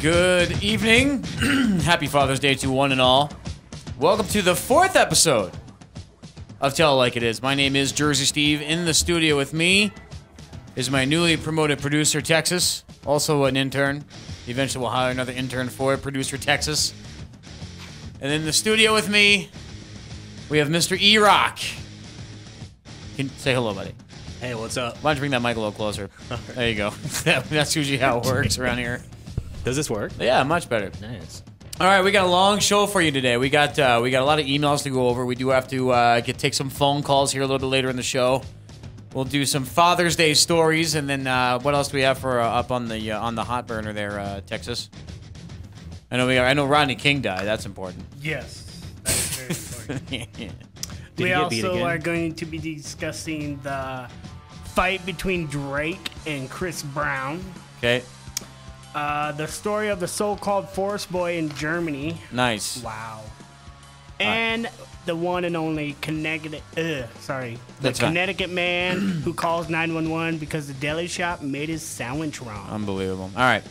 Good evening. Happy Father's Day to one and all. Welcome to the 4th episode of Tell It Like It Is. My name is Jersey Steve. In the studio with me is my newly promoted producer, Texas. Also an intern. Eventually we'll hire another intern for it, producer Texas. And in the studio with me, we have Mr. EROCK. Say hello, buddy. Hey, what's up? Why don't you bring that mic a little closer? There you go. That's usually how it works around here. Does this work? Yeah, much better. Nice. All right, we got a long show for you today. We got a lot of emails to go over. We do have to take some phone calls here a little bit later in the show. We'll do some Father's Day stories, and then what else do we have for up on the hot burner there, Texas? I know Rodney King died. That's important. Yes, that is very important. Yeah. We also are going to be discussing the fight between Drake and Chris Brown. Okay. The story of the so-called forest boy in Germany. Nice. Wow. And the one and only Connecticut man who calls 911 because the deli shop made his sandwich wrong. Unbelievable. All right.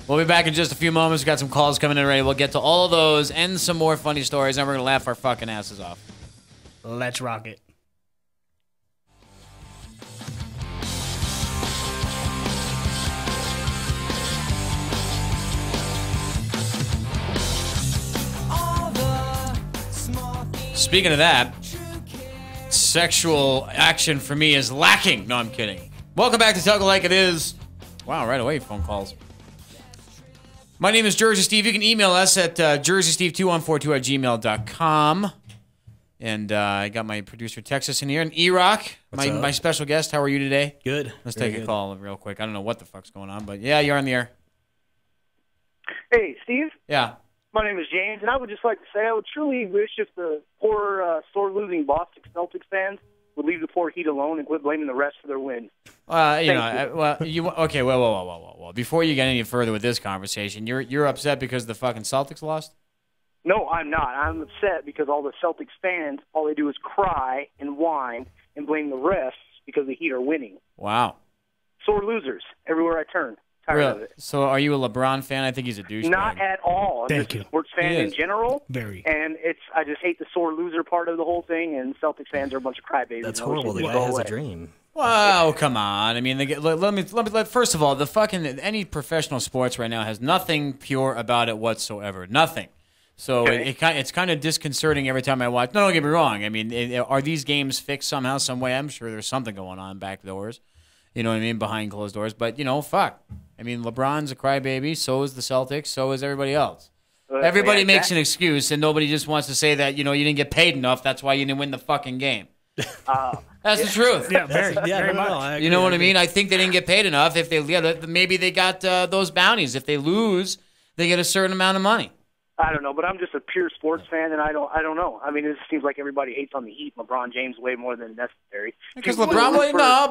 We'll be back in just a few moments. We've got some calls coming in already. We'll get to all of those and some more funny stories, and we're going to laugh our fucking asses off. Let's rock it. Speaking of that, sexual action for me is lacking. No, I'm kidding. Welcome back to Tell It Like It Is. Wow, right away, phone calls. My name is Jersey Steve. You can email us at jerseysteve2142@gmail.com. And I got my producer Texas in here. And EROCK, my special guest. How are you today? Good. Let's take a call real quick. I don't know what the fuck's going on, but yeah, you're on the air. Hey, Steve. Yeah. My name is James, and I would just like to say I would truly wish if the poor, sore-losing Boston Celtics fans would leave the poor Heat alone and quit blaming the refs for their wins. Whoa. Before you get any further with this conversation, you're upset because the fucking Celtics lost? No, I'm not. I'm upset because all the Celtics fans, all they do is cry and whine and blame the refs because the Heat are winning. Wow. Sore losers everywhere I turn. Tired of it. So are you a LeBron fan? I think he's a douchebag. Not at all. I'm just a sports fan in general. Very. And I just hate the sore loser part of the whole thing, and Celtics fans are a bunch of crybabies. That's horrible. The guy has a dream. Wow, come on. I mean, let me first of all, any professional sports right now has nothing pure about it whatsoever. Nothing. So it's kind of disconcerting every time I watch. No, don't get me wrong. I mean, are these games fixed somehow, some way? I'm sure there's something going on back doors. You know what I mean? Behind closed doors. But, fuck. I mean, LeBron's a crybaby. So is the Celtics. So is everybody else. Everybody makes an excuse, and nobody just wants to say that, you didn't get paid enough. That's why you didn't win the fucking game. That's the truth. Yeah, very much. You know what I mean? I think they didn't get paid enough. If maybe they got those bounties. If they lose, they get a certain amount of money. I don't know, but I'm just a pure sports fan, and I don't know. I mean, it seems like everybody hates on the Heat. LeBron James way more than necessary. Because LeBron,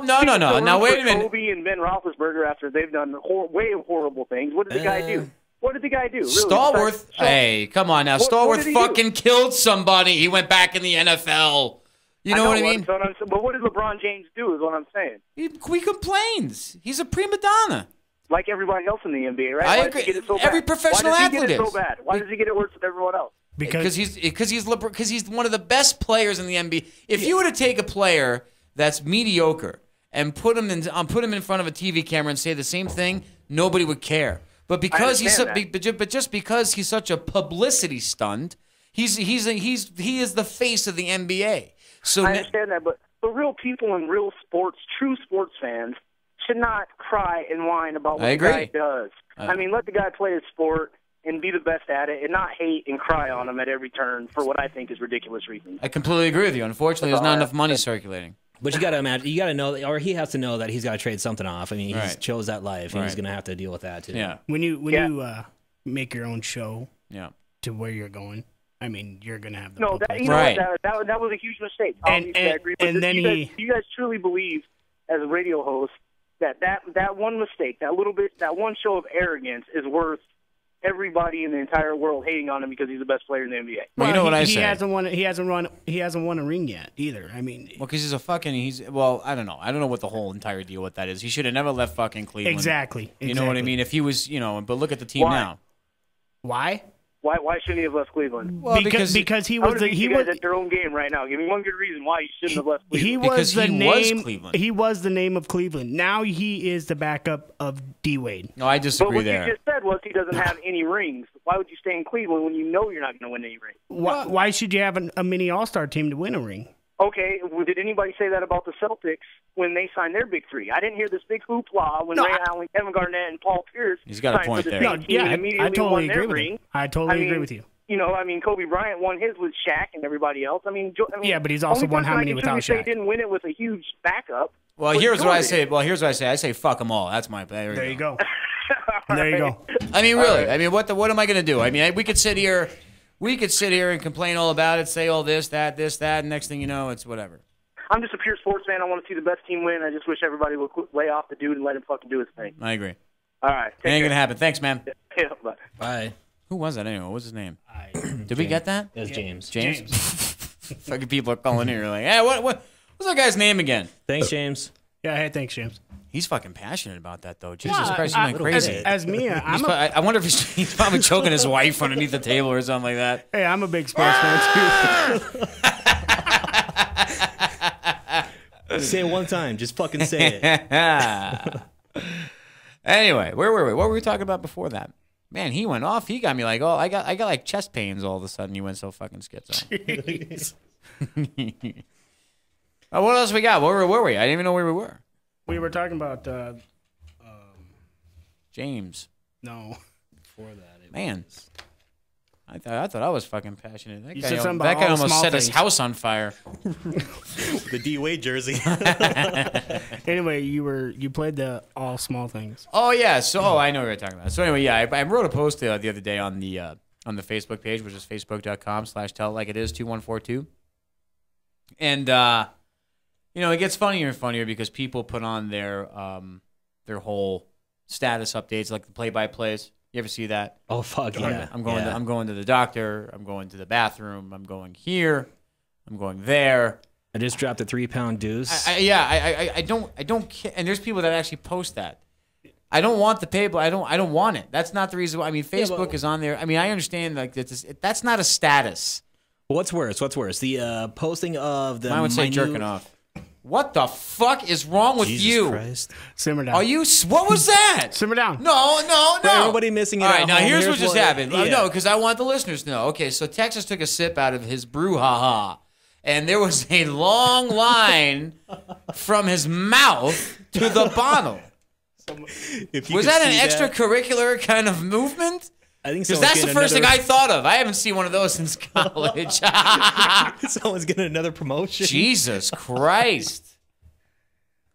no. Now wait a minute. Kobe and Ben Roethlisberger, after they've done way horrible things, what did the guy do? What did the guy do? Really? Stallworth. Hey, come on now. Stallworth fucking killed somebody. He went back in the NFL. You know what I mean? But what did LeBron James do? Is what I'm saying. He complains. He's a prima donna. Like everybody else in the NBA, right? I agree. Every professional athlete is. Why does he get it so bad? Why does he get it worse than everyone else? Because he's one of the best players in the NBA. If you were to take a player that's mediocre and put him in front of a TV camera and say the same thing, nobody would care. But because just because he's such a publicity stunt, he is the face of the NBA. So I understand that, but real people and real sports, true sports fans, should not cry and whine about what the guy does. I mean, let the guy play his sport and be the best at it and not hate and cry on him at every turn for what I think is ridiculous reasons. I completely agree with you. Unfortunately, there's not enough money circulating. But you got to imagine, you got to know, or he has to know that he's got to trade something off. I mean, he's chose that life, and he's going to have to deal with that, too. Yeah. When you make your own show to where you're going, I mean, you're going to have the that was a huge mistake. Obviously, I agree. But you guys truly believe, as a radio host, that one mistake, that one show of arrogance is worth everybody in the entire world hating on him because he's the best player in the NBA. Well, you know what I say. He hasn't won a ring yet either. I mean, well, because I don't know. I don't know what the whole entire deal with that is. He should have never left fucking Cleveland. Exactly. You know what I mean? If he was, but look at the team now. Why? Why shouldn't he have left Cleveland? Well, because he was at their own game right now. Give me one good reason why he shouldn't have left Cleveland. He was the name of Cleveland. Now he is the backup of D Wade. No, I disagree there. But what you just said was he doesn't have any rings. Why would you stay in Cleveland when you know you're not going to win any rings? Why should you have a mini All-Star team to win a ring? Okay, did anybody say that about the Celtics when they signed their big three? I didn't hear this big hoopla when Ray Allen, Kevin Garnett, and Paul Pierce He's got a point there. I totally agree with you. I agree with you. Kobe Bryant won his with Shaq and everybody else. Yeah, but he's also won how many without Shaq? They didn't win it with a huge backup. Well, here's what I say. I say fuck them all. That's my. There you go. There you go. I mean, really. Right. I mean, what am I going to do? I mean, we could sit here and complain all about it, say all this, that, and next thing you know, it's whatever. I'm just a pure sports fan. I want to see the best team win. I just wish everybody would lay off the dude and let him fucking do his thing. I agree. All right. It ain't going to happen. Thanks, man. Yeah, bye. Bye. Who was that anyway? What was his name? Did we get that? It was James. James? Fucking people are calling here like, hey, what's that guy's name again? Thanks, James. Yeah, hey, thanks, James. He's fucking passionate about that, though. Jesus Christ, he went crazy. As me, I wonder if he's probably choking his wife underneath the table or something like that. Hey, I'm a big sports fan, too. Say it one time. Just fucking say it. Anyway, where were we? What were we talking about before that? Man, he went off. He got me like, I got like chest pains all of a sudden. You went so fucking schizo. Oh, what else we got? Where were we? I didn't even know where we were. We were talking about James. No, before that. Man, I thought I was fucking passionate. That guy almost set his house on fire. The D Wade jersey. Anyway, you played the all small things. Oh yeah, so I know what you're talking about. So anyway, yeah, I wrote a post the other day on the Facebook page, which is facebook.com/tellitlikeitis2142, and it gets funnier and funnier because people put on their whole status updates, like the play-by-plays. You ever see that? Oh fuck yeah! I'm going to the doctor. I'm going to the bathroom. I'm going here. I'm going there. I just dropped a 3-pound deuce. I don't care. And there's people that actually post that. I don't want the paper. I don't want it. That's not the reason why. I mean, Facebook is on there. I mean, I understand like that's not a status. What's worse? The posting of the. I would say jerking off. What the fuck is wrong with Jesus Christ. Simmer down. Are you? What was that? Simmer down. No. For everybody missing it. All right, now here's what just happened. Yeah. No, because I want the listeners to know. Okay, so Texas took a sip out of his brouhaha, and there was a long line from his mouth to the bottle. Was that an extracurricular kind of movement? I think so. Because that's the first thing I thought of. I haven't seen one of those since college. Someone's getting another promotion. Jesus Christ.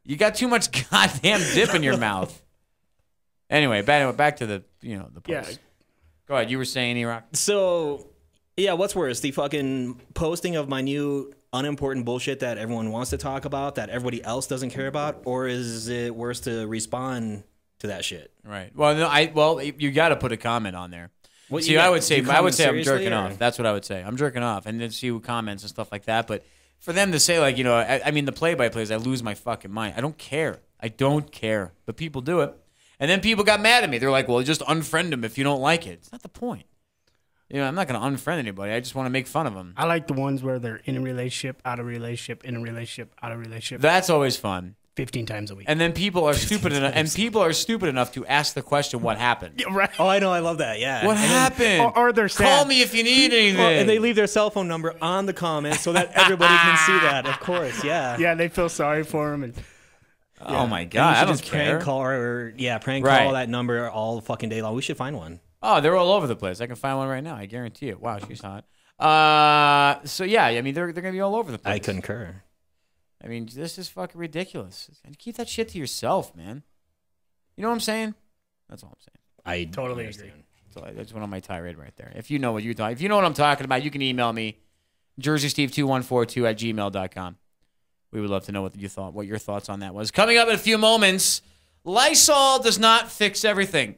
You got too much goddamn dip in your mouth. Anyway, back to the post. Yeah. Go ahead. You were saying, EROCK? So, yeah, what's worse? The fucking posting of my new unimportant bullshit that everyone wants to talk about, that everybody else doesn't care about? Or is it worse to respond to that shit? Right. Well, no, you got to put a comment on there. What, see, I would say I'm jerking off. That's what I would say. I'm jerking off, and then see who comments and stuff like that. But for them to say like, I mean, the play-by-plays, I lose my fucking mind. I don't care. But people do it, and then people got mad at me. They're like, well, just unfriend him if you don't like it. It's not the point. I'm not going to unfriend anybody. I just want to make fun of them. I like the ones where they're in a relationship, out of relationship, in a relationship, out of relationship. That's always fun. 15 times a week. And then people are stupid enough to ask the question, what happened? Yeah, right. Oh, I know. I love that. Yeah. What happened? Or they're sad. Call me if you need anything. And they leave their cell phone number on the comments so that everybody can see that. Of course. Yeah. Yeah, they feel sorry for them. Oh, my God. I don't just care. Prank call that number all fucking day long. We should find one. Oh, they're all over the place. I can find one right now. I guarantee it. Wow, she's hot. So, yeah, I mean, they're going to be all over the place. I concur. I mean, this is fucking ridiculous. And keep that shit to yourself, man. You know what I'm saying? That's all I'm saying. I totally agree. So that's one on my tirade right there. If you know what you're talking, if you know what I'm talking about, you can email me, JerseySteve2142@gmail.com. We would love to know what your thoughts on that was. Coming up in a few moments, Lysol does not fix everything.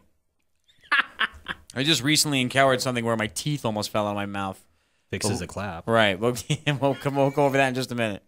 I just recently encountered something where my teeth almost fell out of my mouth. Fixes a clap. Right. We'll go over that in just a minute.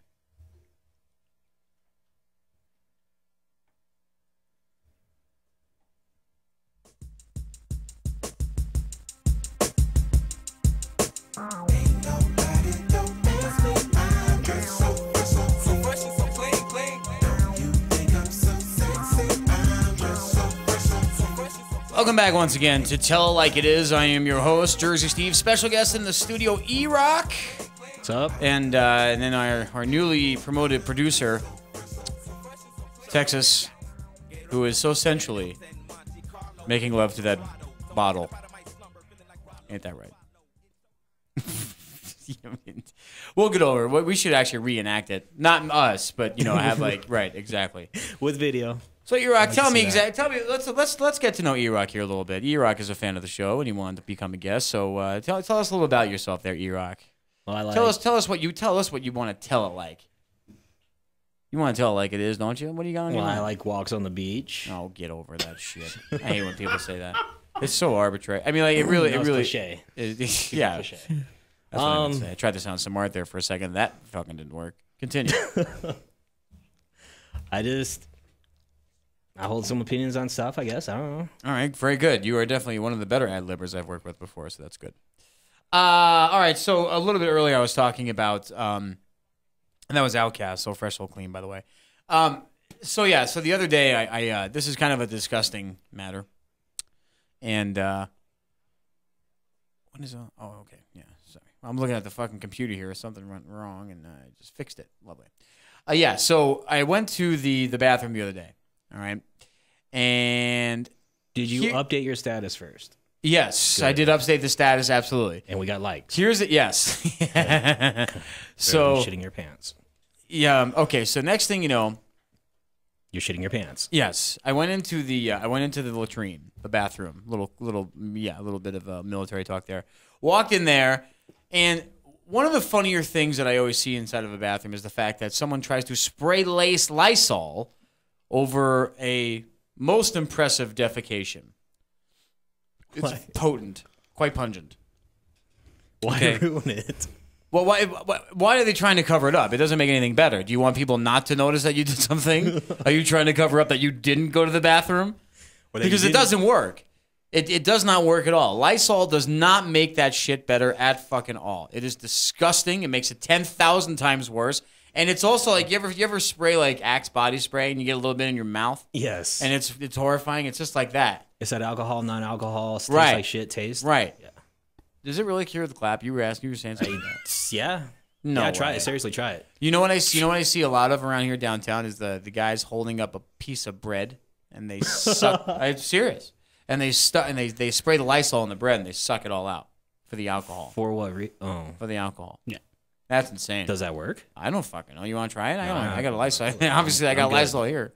Welcome back once again to Tell It Like It Is. I am your host, Jersey Steve. Special guest in the studio, EROCK. What's up? And then our newly promoted producer, Texas, who is so sensually making love to that bottle. Ain't that right? We'll get over it. We should actually reenact it. Not us, but, have right, exactly. With video. So EROCK, tell me exactly. Let's get to know EROCK here a little bit. EROCK is a fan of the show, and he wanted to become a guest. So tell us a little about yourself, there, EROCK. Well, tell us what you want to tell it like. You want to tell it like it is, don't you? What do you got on your mind? I like walks on the beach. Oh, get over that shit. I hate when people say that. It's so arbitrary. I mean, like it really. Cliche. Yeah. Cliche. That's what I would say. I tried to sound smart there for a second. That fucking didn't work. Continue. I hold some opinions on stuff, I guess. I don't know. All right, very good. You are definitely one of the better ad-libbers I've worked with before, so that's good. All right, so a little bit earlier I was talking about, and that was Outcast, so fresh, so clean, by the way. So the other day, I this is kind of a disgusting matter. And, what is it? Oh, okay, yeah, sorry. I'm looking at the fucking computer here. Something went wrong, and I just fixed it. Lovely. So I went to the bathroom the other day. All right. And did you update your status first? Yes, Good. I did update the status, absolutely. And we got likes. Here's it, yes. So shitting your pants. Yeah, okay, so next thing you know, you're shitting your pants. Yes. I went into the latrine, the bathroom. A little bit of military talk there. Walked in there, and one of the funnier things that I always see inside of a bathroom is the fact that someone tries to spray Lysol over a most impressive defecation. It's potent, quite pungent. Why ruin it? Well, why are they trying to cover it up? It doesn't make anything better. Do you want people not to notice that you did something? Are you trying to cover up that you didn't go to the bathroom? Because it doesn't work. It does not work at all. Lysol does not make that shit better at fucking all. It is disgusting. It makes it 10,000 times worse. And it's also like you ever spray like Axe body spray and you get a little bit in your mouth? Yes. And it's horrifying. It's just like that. It's that alcohol, non-alcohol, tastes right. like shit taste. Right. Yeah. Does it really cure the clap? You were saying something. Yeah. No. Yeah, try it. Seriously, try it. You know what I see a lot of around here downtown is the guys holding up a piece of bread and they suck. I'm serious. And they spray the Lysol in the bread and they suck it all out for the alcohol. For what? For the alcohol. Yeah. That's insane. Does that work? I don't fucking know. You want to try it? I got a Lysol. Obviously, I got Lysol here.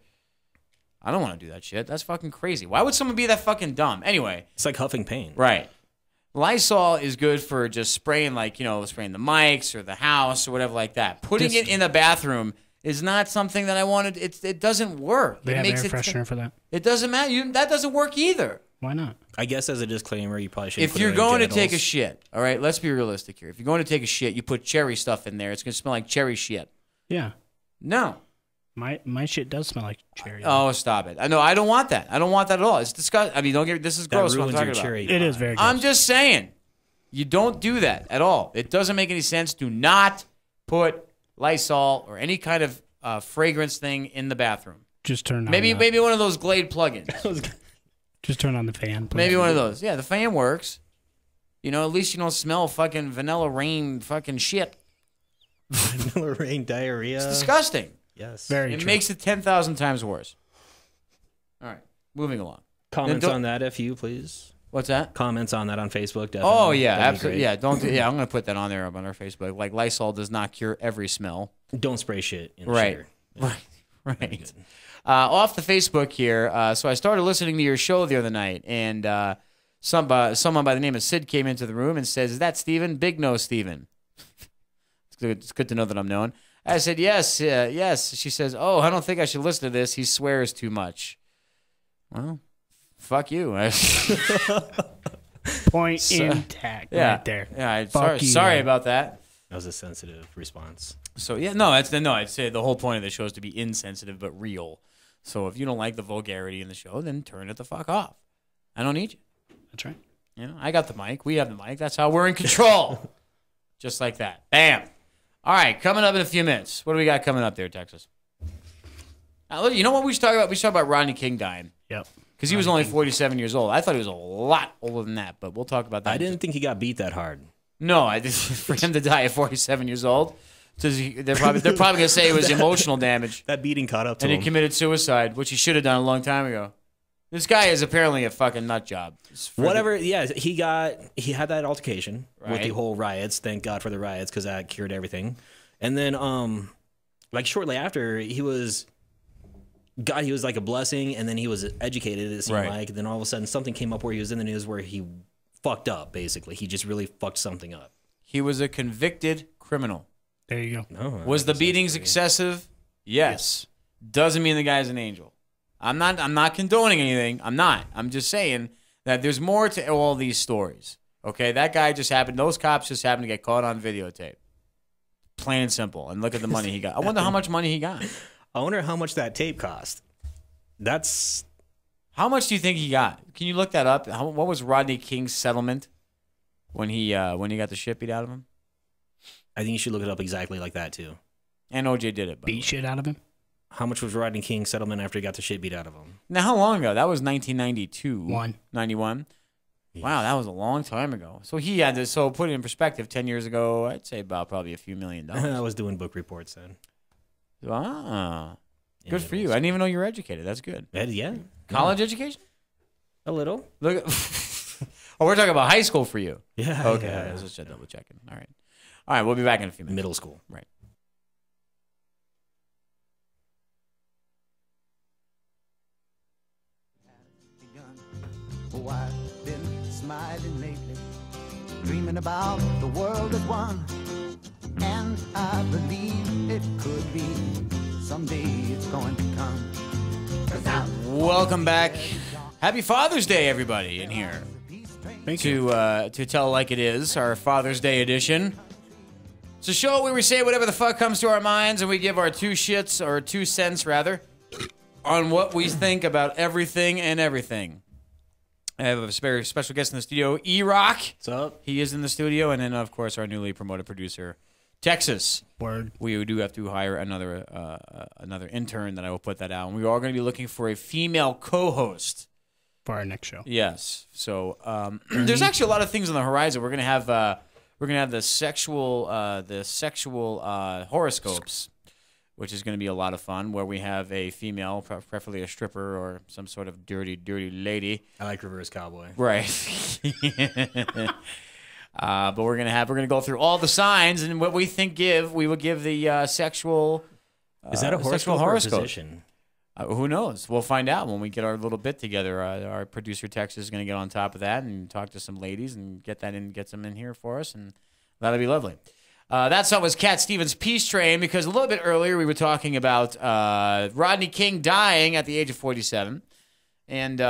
I don't want to do that shit. That's fucking crazy. Why would someone be that fucking dumb? Anyway. It's like huffing paint. Right. Lysol is good for just spraying spraying the mics or the house or whatever like that. Putting it in the bathroom is not something that I wanted. It doesn't work. They have air freshener for that. It doesn't matter. That doesn't work either. Why not? I guess as a disclaimer, you probably shouldn't. If you're going to take a shit, all right, let's be realistic here. If you're going to take a shit, you put cherry stuff in there. It's going to smell like cherry shit. Yeah. No. My shit does smell like cherry. Oh, stop it! I don't want that. I don't want that at all. It's disgusting. I mean, don't get this is gross. What I'm talking about. It is very gross. I'm just saying, you don't do that at all. It doesn't make any sense. Do not put Lysol or any kind of fragrance thing in the bathroom. Just turn on. Maybe one of those Glade plugins. Just turn on the fan. Please. Maybe one of those. Yeah, the fan works. At least you don't smell fucking vanilla rain fucking shit. Vanilla rain diarrhea. It's disgusting. Yes. Very It true. makes it 10,000 times worse. All right, moving along. Comments on that, if you please. What's that? Comments on that on Facebook. Definitely. Oh yeah, absolutely. Yeah, don't. Yeah, I'm gonna put that on there on our Facebook. Like Lysol does not cure every smell. Don't spray shit in right. shitter. Yeah. Right. Off the Facebook here. So I started listening to your show the other night, and someone by the name of Sid came into the room and says, "Is that Steven? Big Nose Steven." It's good to know that I'm known. I said, yes, yes. She says, oh, I don't think I should listen to this. He swears too much. Well, fuck you. Point intact right there. Yeah, sorry about that. That was a sensitive response. So yeah, no, I'd say the whole point of the show is to be insensitive but real. So if you don't like the vulgarity in the show, then turn it the fuck off. I don't need you. That's right. You know, I got the mic. We have the mic. That's how we're in control. Just like that. Bam. All right, coming up in a few minutes. What do we got coming up there, Texas? You know what we should talk about? We should talk about Rodney King dying. Yep. Because he was only 47 years old. I thought he was a lot older than that, but we'll talk about that. I didn't think he got beat that hard. No, for him to die at 47 years old, they're probably going to say it was emotional damage. That beating caught up to him. And he committed suicide, which he should have done a long time ago. This guy is apparently a fucking nut job. Whatever, yeah, he had that altercation with the whole riots. Thank God for the riots because that cured everything. And then, like shortly after, he was like a blessing, and then he was educated. It seemed like. And then all of a sudden, something came up where he was in the news where he fucked up. Basically, he just really fucked something up. He was a convicted criminal. There you go. No, was the beatings excessive? Yes. Doesn't mean the guy's an angel. I'm not condoning anything. I'm not. I'm just saying that there's more to all these stories. Okay, that guy those cops just happened to get caught on videotape. Plain and simple. And look at the money he got. I wonder how much money he got. I wonder how much that tape cost. How much do you think he got? Can you look that up? What was Rodney King's settlement when he got the shit beat out of him? I think you should look it up exactly like that too. And OJ did it. Beat shit out of him? How much was Rodney King's settlement after he got the shit beat out of him? Now, how long ago? That was 1992. 91. Yes. Wow, that was a long time ago. So he had to, put it in perspective, 10 years ago, I'd say about probably a few $1 million. I was doing book reports then. Ah, good for you. I didn't even know you were educated. That's good. Yeah. College education? A little. Look. Oh, we're talking about high school for you. Yeah. Okay, yeah. I was just double checking. All right, we'll be back in a few minutes. Middle school. Right. Oh, I've been smiling lately, dreaming about the world as one, and I believe it could be. Someday it's going to come. Welcome back. Happy Father's Day, everybody, in here. Thank you. To tell like it is, our Father's Day edition. It's a show where we say whatever the fuck comes to our minds, and we give our 2 cents, on what we think about everything and everything. I have a very special guest in the studio, EROCK. What's up? He is in the studio, and then, of course, our newly promoted producer, Texas. Word. We do have to hire another intern that I will put that out. And we are going to be looking for a female co-host for our next show. Yes. So there's actually a lot of things on the horizon. We're gonna have the sexual horoscopes, which is going to be a lot of fun, where we have a female, preferably a stripper or some sort of dirty lady. I like reverse cowboy. Right. But we're gonna go through all the signs, and what we think we will give the sexual. Is that a horoscope or a position? Who knows? We'll find out when we get our little bit together. Our producer Texas is going to get on top of that and talk to some ladies and get some in here for us, and that'll be lovely. That song was Cat Stevens' Peace Train, because a little bit earlier we were talking about Rodney King dying at the age of 47. And,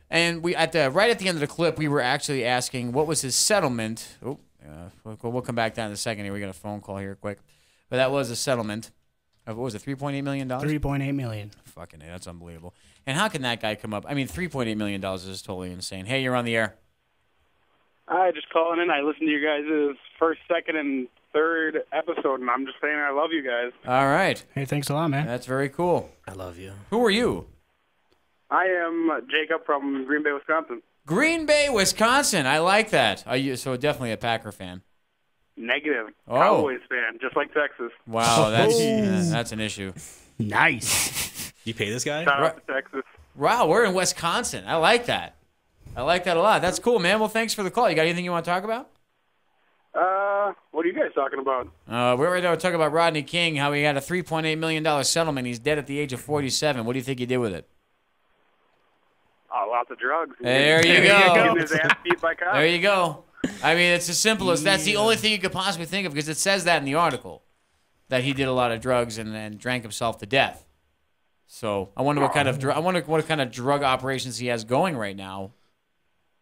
and we right at the end of the clip, we were actually asking what was his settlement. We'll come back to that in a second here. We got a phone call here quick. But that was a settlement of, what was it, $3.8 million? $3.8 million. Fucking A, that's unbelievable. And how can that guy come up? I mean, $3.8 million is totally insane. Hey, you're on the air. Hi, just calling in. I listened to you guys' first, second, and third episode, and I'm just saying I love you guys. All right. Hey, thanks a lot, man. That's very cool. I love you. Who are you? I am Jacob from Green Bay, Wisconsin. Green Bay, Wisconsin. I like that. So definitely a Packer fan. Negative. Oh. Cowboys fan, just like Texas. Wow, that's an issue. Nice. You pay this guy? Shout out to Texas. Wow, we're in Wisconsin. I like that. I like that a lot. That's cool, man. Well, thanks for the call. You got anything you want to talk about? What are you guys talking about? We're right now talking about Rodney King, how he had a $3.8 million settlement. He's dead at the age of 47. What do you think he did with it? Lots of drugs. There you go. Getting his ass beat by cops. There you go. I mean, it's as simple as that's the only thing you could possibly think of, because it says that in the article, that he did a lot of drugs and drank himself to death. So I wonder what kind of drug operations he has going right now.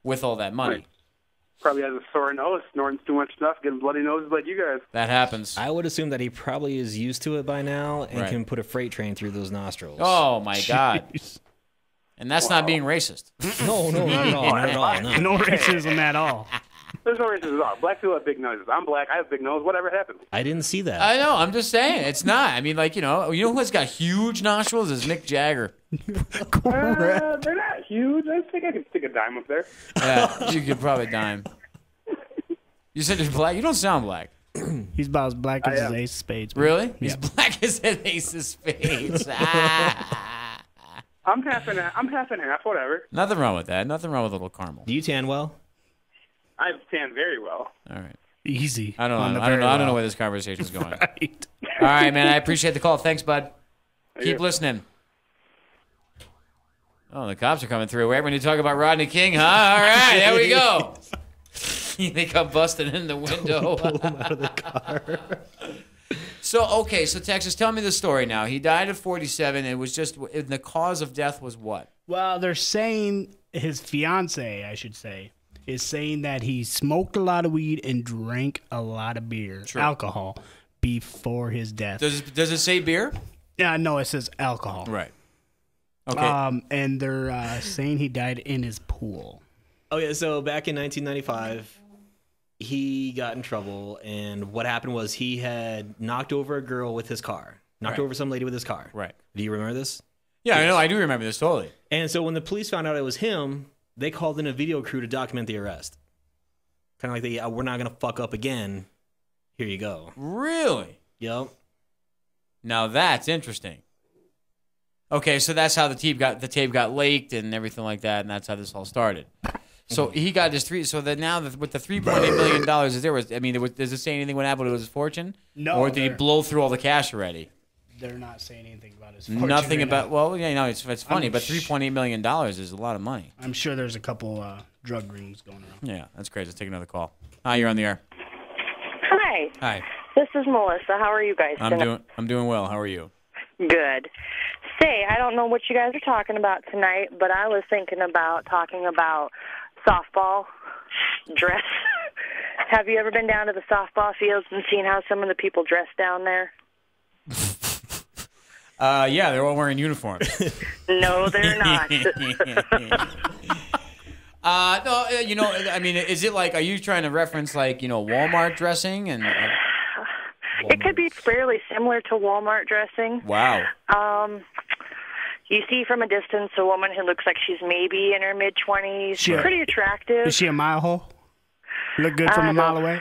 with all that money. Right. Probably has a sore nose, snorting too much stuff, getting bloody noses like you guys. That happens. I would assume that he probably is used to it by now and can put a freight train through those nostrils. Oh, my God. And that's not being racist. No, not at all. Not at all. No. No racism at all. There's no racism at all. Black people have big noses. I'm black. I have a big nose. Whatever happens. I didn't see that. I know. I'm just saying. It's not. I mean, like, you know who has got huge nostrils is Mick Jagger. They're not huge. I think I could stick a dime up there. Yeah, you could probably dime. You said you're black? You don't sound black. He's about as black as his ace of spades. Man. Really? He's black as an ace of spades. I'm half and half. Whatever. Nothing wrong with that. Nothing wrong with a little caramel. Do you tan well? I tan very well. All right. Easy. I don't know where this conversation's going. Right. All right, man. I appreciate the call. Thanks, bud. Keep listening. Oh, the cops are coming through. Right when you talk about Rodney King, huh? All right, there we go. They come busting in the window. Pull him out of the car. So Texas, tell me the story now. He died at 47. It was just, the cause of death was what? Well, they're saying his fiance, I should say, is saying that he smoked a lot of weed and drank a lot of beer, alcohol, before his death. Does it say beer? Yeah, no, it says alcohol. Right. Okay. And they're saying he died in his pool. Okay, so back in 1995, he got in trouble, and what happened was he had knocked over a girl with his car. Knocked over some lady with his car. Right. Do you remember this? Yeah, I know. I do remember this totally. And so when the police found out it was him, they called in a video crew to document the arrest. Kind of like, we're not going to fuck up again. Here you go. Really? Yep. Now that's interesting. Okay, so that's how the tape got leaked and everything like that, and that's how this all started. So he got his with the $3.8 million, does it say anything what happened to his fortune? No. Or did he blow through all the cash already? They're not saying anything about his fortune. Nothing right about. now. Well, yeah, no, it's funny, but $3.8 million is a lot of money. I'm sure there's a couple drug rings going around. Yeah, that's crazy. Let's take another call. Hi, you're on the air. Hi. Hi. This is Melissa. How are you guys tonight? I'm doing well. How are you? Good. Say, I don't know what you guys are talking about tonight, but I was thinking about talking about softball dress. Have you ever been down to the softball fields and seen how some of the people dress down there? Yeah, they're all wearing uniforms. No, they're not. No, I mean, is it like, are you trying to reference like, Walmart dressing and? It could be fairly similar to Walmart dressing. Wow. You see from a distance a woman who looks like she's maybe in her mid-20s. She's pretty attractive. Is she a mile hole? Look good from a mile away?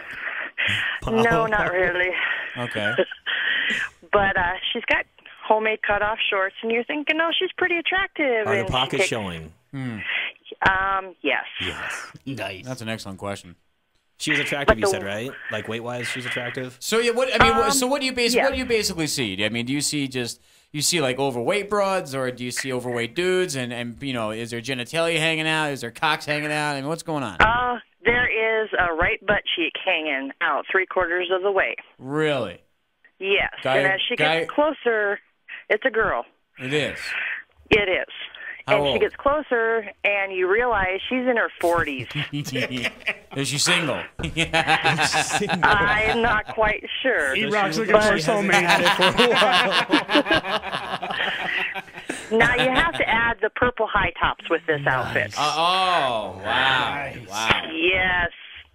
No, not really. Okay. But she's got homemade cut-off shorts, and you're thinking, oh, she's pretty attractive. Are the pockets showing? Yes. Nice. That's an excellent question. She was attractive, you said, right? Like weight-wise, she's attractive. So yeah, what do you basically see? I mean, do you see like overweight broads, or do you see overweight dudes? And is there genitalia hanging out? Is there cocks hanging out? I mean, what's going on? There is a right butt cheek hanging out 3/4 of the way. Really? Yes. And as she gets closer, it's a girl. It is. It is. How and old? She gets closer, and you realize she's in her 40s. Is she single? I'm not quite sure. EROCK's looking for soulmate. Now you have to add the purple high tops with this outfit. Oh, wow. Nice. Wow. Yes.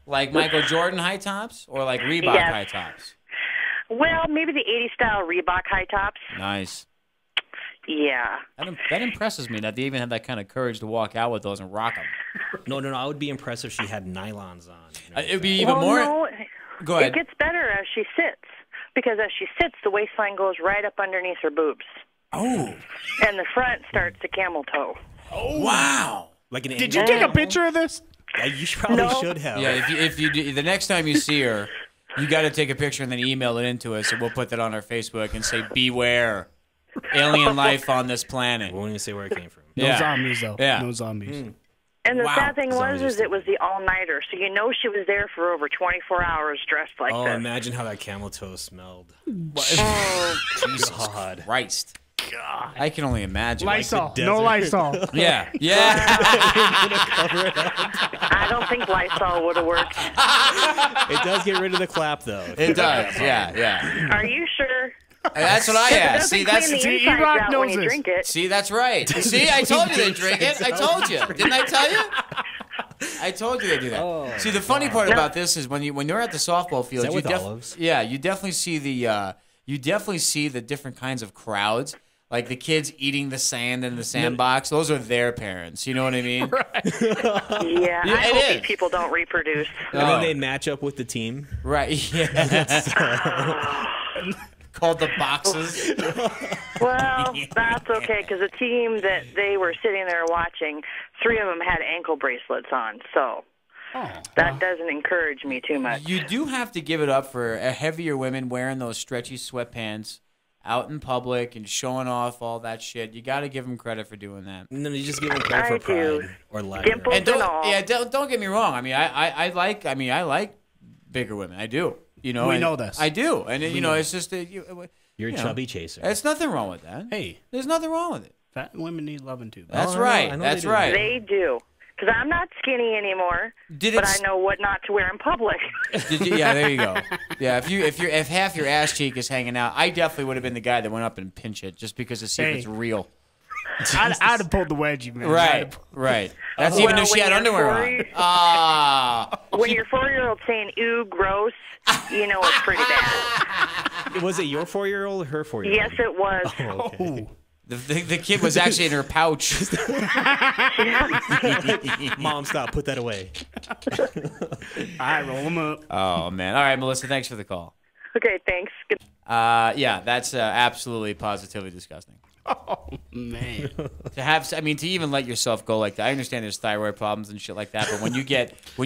Like Michael Jordan high tops or like Reebok high tops? Well, maybe the 80s style Reebok high tops. Nice. Yeah. That impresses me that they even had that kind of courage to walk out with those and rock them. No. I would be impressed if she had nylons on. It'd be even more. No, Go ahead. It gets better as she sits, because as she sits, the waistline goes right up underneath her boobs. Oh. And the front starts to camel toe. Oh. Wow. Like an Did you take a picture of this? Yeah, you probably should have. Yeah, if you do, the next time you see her, you got to take a picture and then email it into us, and we'll put that on our Facebook and say, beware. Alien life on this planet. We won't even say where it came from. No zombies, though. Yeah. No zombies. And the sad thing was it was the all-nighter, so you know she was there for over 24 hours dressed like this. Oh, imagine how that camel toe smelled. Jesus God. Christ. God. I can only imagine. Lysol. No Lysol. Yeah. I don't think Lysol would have worked. It does get rid of the clap, though. It does. Yeah. Are you sure? That's what I asked. See, that's EROCK knows this. Drink it. See, that's right. See, I told you they drink it. I told you. Didn't I tell you? I told you they do that. Oh, see, the funny part about this is when you're at the softball field, is that with olives? Yeah, you definitely see the different kinds of crowds. Like the kids eating the sand in the sandbox, those are their parents. You know what I mean? Right. Yeah, I hope these people don't reproduce. And then they match up with the team. Right, yeah. Called the boxes. Well, that's okay, because the team that they were sitting there watching, 3 of them had ankle bracelets on, so that doesn't encourage me too much. You do have to give it up for heavier women wearing those stretchy sweatpants out in public and showing off all that shit. You got to give them credit for doing that. And then you just give them credit for pride or lack. Dimples and all. Yeah, don't get me wrong. I mean, I like bigger women. I do. You know, we know this. I do, and you know, it's just you're a chubby chaser. There's nothing wrong with that. Hey, there's nothing wrong with it. Fat women need loving too. That's right. That's right. They do. Because I'm not skinny anymore, but I know what not to wear in public. Yeah, there you go. Yeah, if half your ass cheek is hanging out, I definitely would have been the guy that went up and pinch it just because to see if it's real. I'd have pulled the wedgie, man. Right. That's even if she had underwear on. When your 4-year-old saying "ooh, gross," you know it's pretty bad. Was it your 4-year-old or her 4-year-old? Yes, it was. Oh, okay. The kid was actually in her pouch. Mom, stop. Put that away. All right, roll them up. Oh, man. All right, Melissa, thanks for the call. Okay, thanks. Yeah, that's absolutely positively disgusting. Oh, man. To even let yourself go like that. I understand there's thyroid problems and shit like that, but when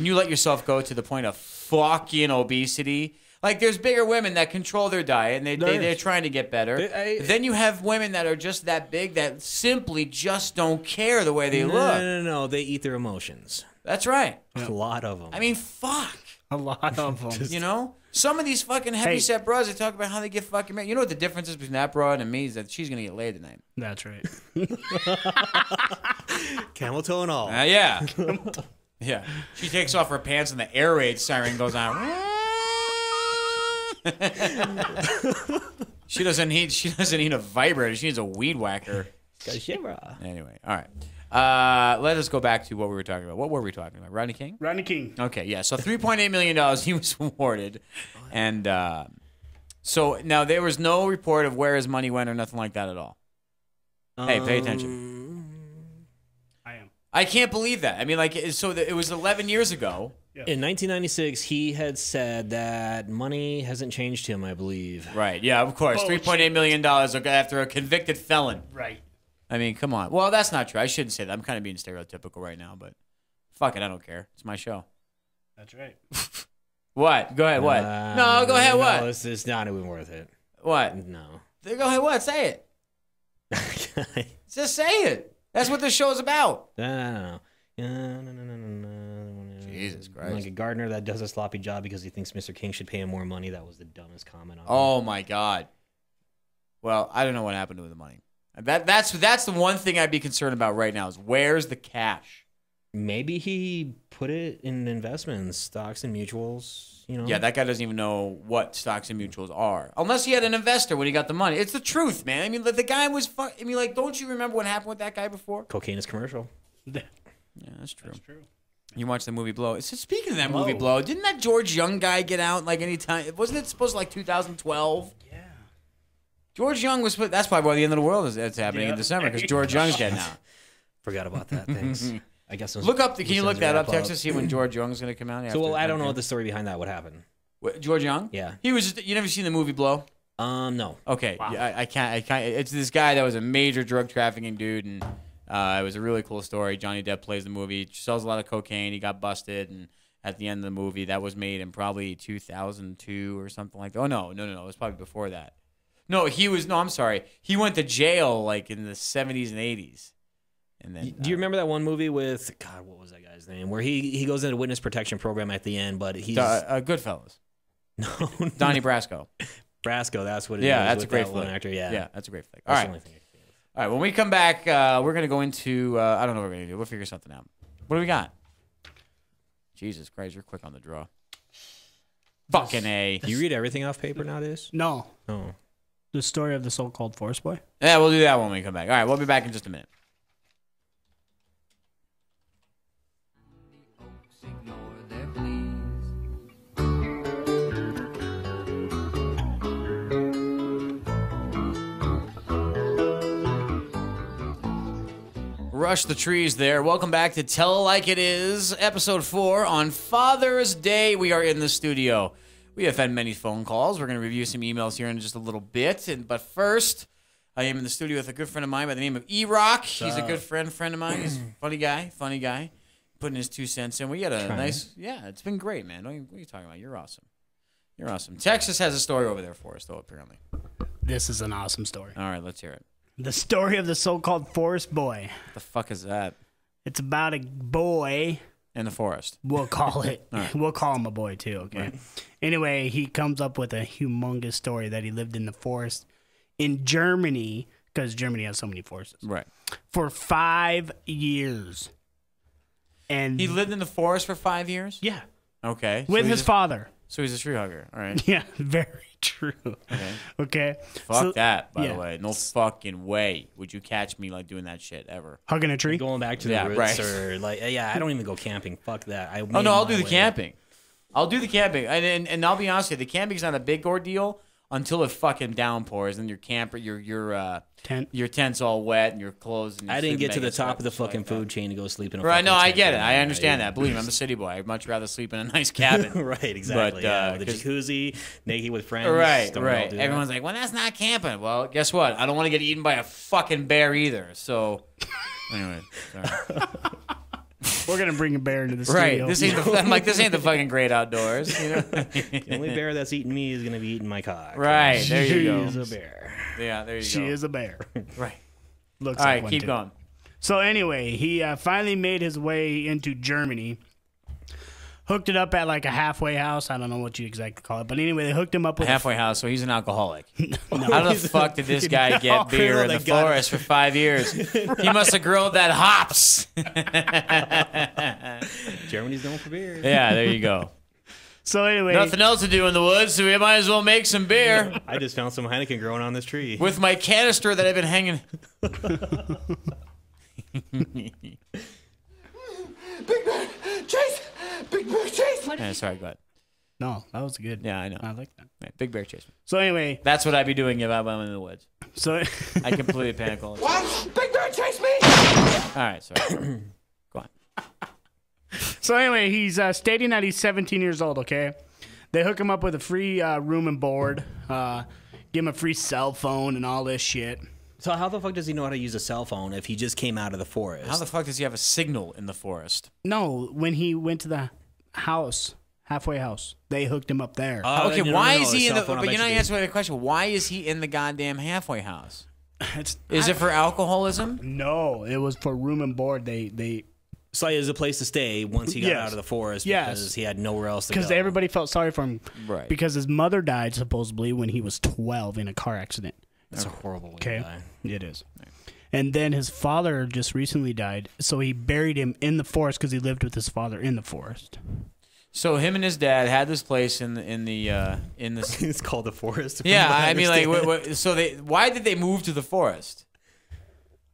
you let yourself go to the point of fucking obesity, like there's bigger women that control their diet and they're trying to get better. Then you have women that are just that big that simply just don't care the way they look. No. They eat their emotions. That's right. A lot of them. I mean, fuck. A lot of them. You know? Some of these fucking heavyset bras, they talk about how they get fucking married. You know what the difference is between that broad and me is that she's going to get laid tonight. That's right. Camel toe and all. Yeah. Yeah. She takes off her pants and the air raid siren goes on. She doesn't need a vibrator. She needs a weed whacker. Anyway, all right. Let us go back to what we were talking about. What were we talking about? Rodney King? Rodney King. Okay, yeah. So $3.8 million he was awarded. And so now there was no report of where his money went or nothing like that at all. Hey, pay attention. I am. I can't believe that. I mean, it was 11 years ago. Yeah. In 1996, he had said that money hasn't changed him, I believe. Right, yeah, of course. $3.8 million after a convicted felon. Right. I mean, come on. Well, that's not true. I shouldn't say that. I'm kind of being stereotypical right now, but fuck it. I don't care. It's my show. That's right. What? Go ahead. What? No, go ahead. What? No, it's not even worth it. What? No. Go ahead. What? Say it. Just say it. That's what this show is about. No. Jesus Christ. Like a gardener that does a sloppy job because he thinks Mr. King should pay him more money. That was the dumbest comment on Oh, my God. Well, I don't know what happened to the money. That's the one thing I'd be concerned about right now is where's the cash? Maybe he put it in investments, stocks and mutuals, you know. Yeah, that guy doesn't even know what stocks and mutuals are. Unless he had an investor when he got the money. It's the truth, man. I mean, the guy was don't you remember what happened with that guy before? Cocaine is commercial. Yeah, that's true. That's true. You watched the movie Blow. So speaking of that movie Blow, didn't that George Young guy get out like any time? Wasn't it supposed to 2012? Yeah. George Young was. That's probably why the end of the world is happening in December because George Young's getting out. Forgot about that. Thanks. I guess. Look up. Can you look that up, Texas? See when George Young's going to come out. So I don't know the story behind that. What happened? George Young? Yeah. He was. You never seen the movie Blow? No. Okay. Wow. Yeah, I can't. It's this guy that was a major drug trafficking dude, and it was a really cool story. Johnny Depp plays the movie. He sells a lot of cocaine. He got busted, and at the end of the movie, that was made in probably 2002 or something like that. Oh no, it was probably before that. No, I'm sorry. He went to jail like in the 70s and 80s. And then, do you remember that one movie with God? What was that guy's name? Where he goes into witness protection program at the end, but he's Goodfellas. No, Donnie Brasco. Brasco. That's what it is. Yeah, that's a great one flick. actor. Yeah, that's a great flick. All right. All right, when we come back, we're going to go into, I don't know what we're going to do. We'll figure something out. What do we got? Jesus Christ, you're quick on the draw. Fucking A. Do you read everything off paper nowadays? No. Oh. The story of the so-called forest boy? Yeah, we'll do that when we come back. All right, we'll be back in just a minute. Rush the trees there. Welcome back to Tell It Like It Is, episode 4 on Father's Day. We are in the studio. We have had many phone calls. We're going to review some emails here in just a little bit. But first, I am in the studio with a good friend of mine by the name of EROCK. He's a good friend of mine. He's a funny guy. Putting his 2 cents in. We got a nice, it's been great, man. What are you talking about? You're awesome. Texas has a story over there for us, though, apparently. This is an awesome story. All right, let's hear it. The story of the so-called forest boy. The fuck is that? It's about a boy. In the forest. We'll call it. Right. We'll call him a boy, too, okay? Right. Anyway, he comes up with a humongous story that he lived in the forest in Germany, because Germany has so many forests. Right. For 5 years. And he lived in the forest for 5 years? Yeah. Okay. With his father. So he's a tree hugger. All right. Yeah, very true. Okay. Fuck that, by the way. No fucking way would you catch me like doing that shit ever. Hugging a tree? Going back to the roots or like, I don't even go camping. Fuck that. I'll do the camping. I'll do the camping. And I'll be honest with you, the camping's not a big ordeal until it fucking downpours and your camper, your tent's all wet and your clothes. And I didn't get to the top of the fucking food chain to go sleep in a right. No, I get it. I understand that. Believe me, I'm a city boy. I'd much rather sleep in a nice cabin. Right, exactly. But, the jacuzzi, naked with friends. Right. Everyone's like, well, that's not camping. Well, guess what? I don't want to get eaten by a fucking bear either. So, anyway, sorry. We're gonna bring a bear into the studio. Right. This ain't the fucking great outdoors. You know? The only bear that's eating me is gonna be eating my cock. Right. There you go. She is a bear. Yeah. There you go. She is a bear. Right. Looks all like right. Keep going. So anyway, he finally made his way into Germany. Hooked it up at like a halfway house. I don't know what you exactly call it, but anyway, they hooked him up with a halfway house. So he's an alcoholic. No. How the fuck did this guy get beer in the forest for 5 years? He must have grilled that hops. Germany's known for beer. Yeah, there you go. So anyway, nothing else to do in the woods, so we might as well make some beer. I just found some Heineken growing on this tree with my canister that I've been hanging. Big Bear, chase! Big Bear, chase! Yeah, sorry, go ahead. No, that was good. Yeah, I know. I like that. Right, Big Bear chase me. So anyway, that's what I'd be doing if I went in the woods. So I completely panic all the time. What? Big Bear, chase me! All right, sorry. Go on. So anyway, he's stating that he's 17 years old. Okay, they hook him up with a free room and board, give him a free cell phone and all this shit. So how the fuck does he know how to use a cell phone if he just came out of the forest? How the fuck does he have a signal in the forest? No, when he went to the house, halfway house, they hooked him up there. Okay, why is he in the? But you're not answering the question. Why is he in the goddamn halfway house? Is it for alcoholism? No, it was for room and board. They So it was a place to stay once he got out of the forest because he had nowhere else to go. Because everybody felt sorry for him. Right. Because his mother died supposedly when he was 12 in a car accident. That's a horrible way to die. It is. And then his father just recently died, so he buried him in the forest because he lived with his father in the forest. So him and his dad had this place in the. It's called the forest. Yeah, I mean, like, so why did they move to the forest?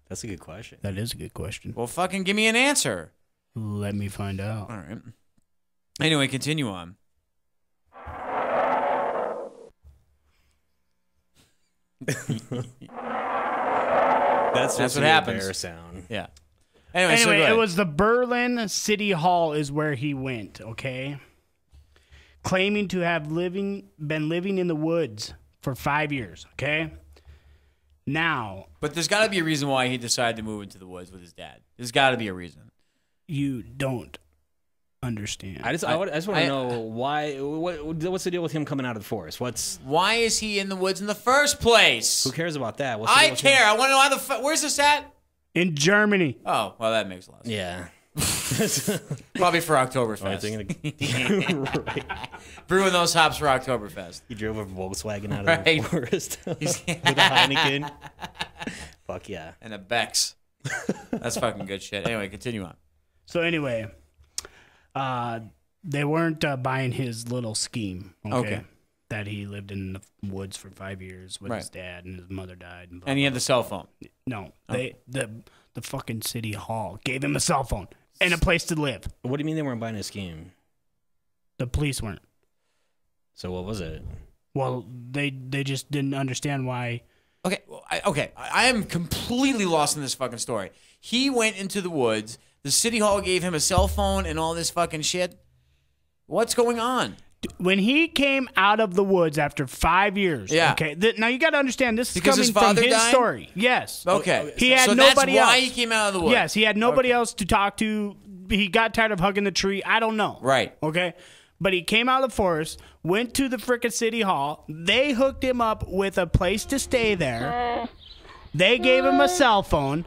That's a good question. That is a good question. Well, fucking give me an answer. Let me find out. All right. Anyway, continue on. That's what happens. Bear sound. Yeah. Anyway, so it was the Berlin City Hall is where he went, okay? Claiming to have been living in the woods for 5 years, okay? Now. But there's got to be a reason why he decided to move into the woods with his dad. There's got to be a reason. You don't understand. I just want to know why. What's the deal with him coming out of the forest? Why is he in the woods in the first place? Who cares about that? I care. I want to know how where's this at? In Germany. Oh, well, that makes a lot of sense. Yeah. Probably for Oktoberfest. Right. Brewing those hops for Oktoberfest. He drove a Volkswagen out of the forest with a Heineken. Fuck yeah. And a Bex. That's fucking good shit. Anyway, continue on. So anyway, they weren't buying his little scheme. Okay. That he lived in the woods for 5 years with his dad and his mother died. And he had the cell phone. No, the fucking city hall gave him a cell phone and a place to live. What do you mean they weren't buying his scheme? The police weren't. So what was it? Well, they just didn't understand why. Okay, I am completely lost in this fucking story. He went into the woods. The city hall gave him a cell phone and all this fucking shit. What's going on? When he came out of the woods after 5 years, okay. Now you got to understand this is coming from his story. Yes. Okay. He had nobody else. That's why he came out of the woods. Yes, he had nobody else to talk to. He got tired of hugging the tree. I don't know. Right. Okay. But he came out of the forest, went to the frickin' city hall. They hooked him up with a place to stay there. They gave him a cell phone.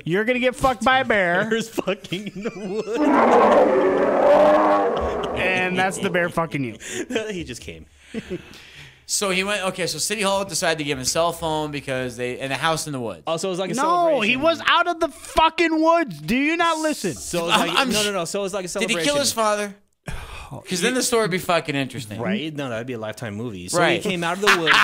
You're gonna get fucked by a bear. Bear's fucking in the woods. And that's the bear fucking you. He just came. So he went. Okay, so City Hall decided to give him a cell phone because and a house in the woods. Also, it was like a No, celebration. he was out of the fucking woods. Do you not listen? So it was like, no. So it was like a celebration. Did he kill his father? Because then the story would be fucking interesting. Right? No, that'd be a Lifetime movie. So Right. he came out of the woods.